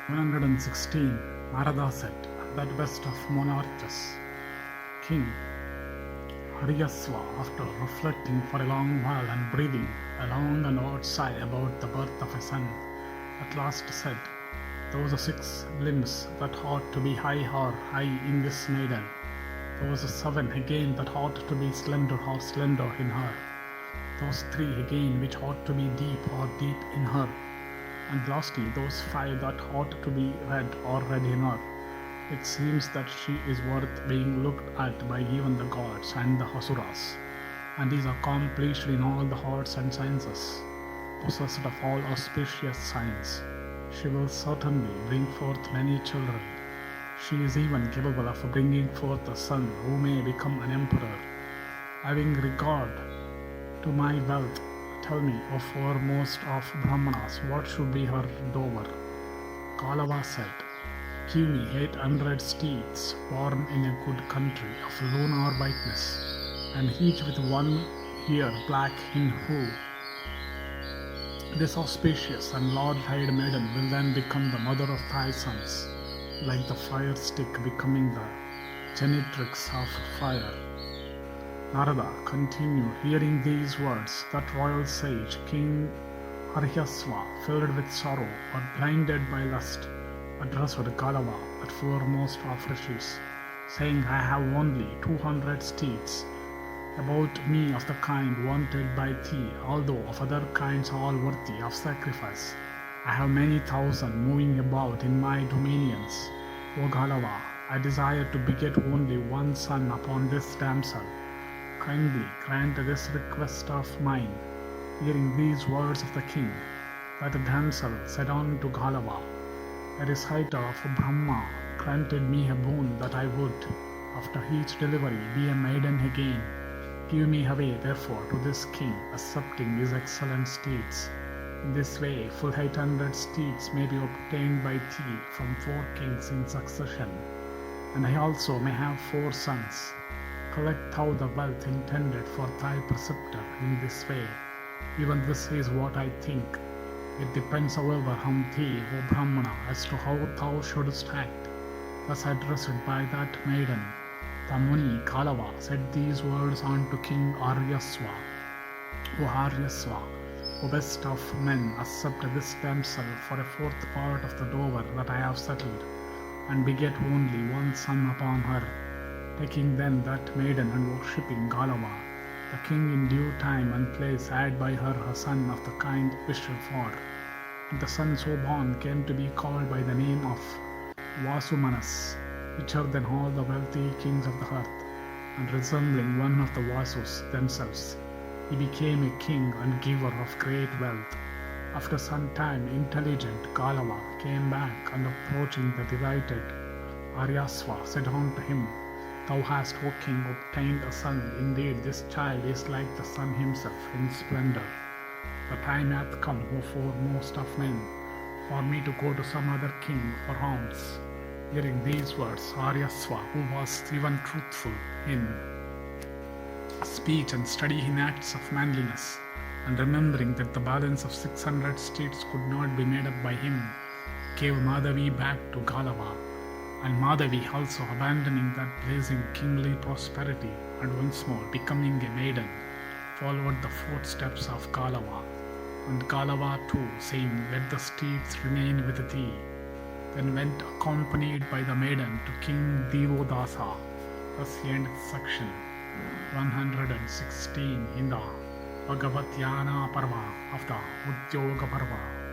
116. Narada said, that best of monarchs, King Haryyaswa, after reflecting for a long while and breathing a long and odd sigh about the birth of a son, at last said, those 6 limbs that ought to be high or high in this maiden, those 7 again that ought to be slender or slender in her, those 3 again which ought to be deep or deep in her, and lastly those 5 that ought to be red or red in her. It seems that she is worth being looked at by even the gods and the asuras, and is accomplished in all the arts and sciences, possessed of all auspicious signs. She will certainly bring forth many children. She is even capable of bringing forth a son who may become an emperor. Having regard to my wealth, tell me, O foremost of Brahmanas, what should be her dower? Kalava said, give me 800 steeds born in a good country of lunar whiteness, and each with 1 ear black in hue. This auspicious and large-eyed maiden will then become the mother of thy sons, like the fire stick becoming the genitrix of fire. Narada continued, hearing these words, that royal sage, King Haryyaswa, filled with sorrow or blinded by lust, addressed Kalava, that foremost of rishis, saying, I have only 200 steeds about me of the kind wanted by thee, although of other kinds all worthy of sacrifice. I have many thousand moving about in my dominions. O Kalava, I desire to beget only 1 son upon this damsel. Kindly grant this request of mine. Hearing these words of the king, that damsel said unto Kalava, a reciter of Brahma granted me a boon that I would, after each delivery, be a maiden again. Give me away, therefore, to this king, accepting his excellent steeds. In this way, full 800 steeds may be obtained by thee from 4 kings in succession, and I also may have 4 sons. Collect thou the wealth intended for thy preceptor in this way. Even this is what I think. It depends, however, on thee, O Brahmana, as to how thou shouldst act. Thus addressed by that maiden, the Muni Kalava said these words unto King Haryyaswa. O Haryyaswa, O best of men, accept this damsel for a 4th part of the dower that I have settled, and beget only 1 son upon her. Taking then that maiden and worshipping Kalava, the king in due time and place had by her a son of the kind wished for. And the son so born came to be called by the name of Vasumanas, richer than all the wealthy kings of the earth, and resembling one of the Vasus themselves. He became a king and giver of great wealth. After some time, intelligent Kalava came back, and approaching the delighted Haryyaswa said unto him, Thou hast, O king, obtained a son. Indeed, this child is like the sun himself in splendor. The time hath come, O foremost of men, for me to go to some other king for alms. Hearing these words, Haryyaswa, who was even truthful in speech and steady in acts of manliness, and remembering that the balance of 600 steeds could not be made up by him, gave Madhavi back to Kalava, and Madhavi also, abandoning that blazing kingly prosperity and once more becoming a maiden, followed the footsteps of Kalava, and Kalava too, saying, Let the steeds remain with thee, then went accompanied by the maiden to King Devodasa. Thus ends section 116 in the Bhagavat Yana Parva of the Udyoga Parva.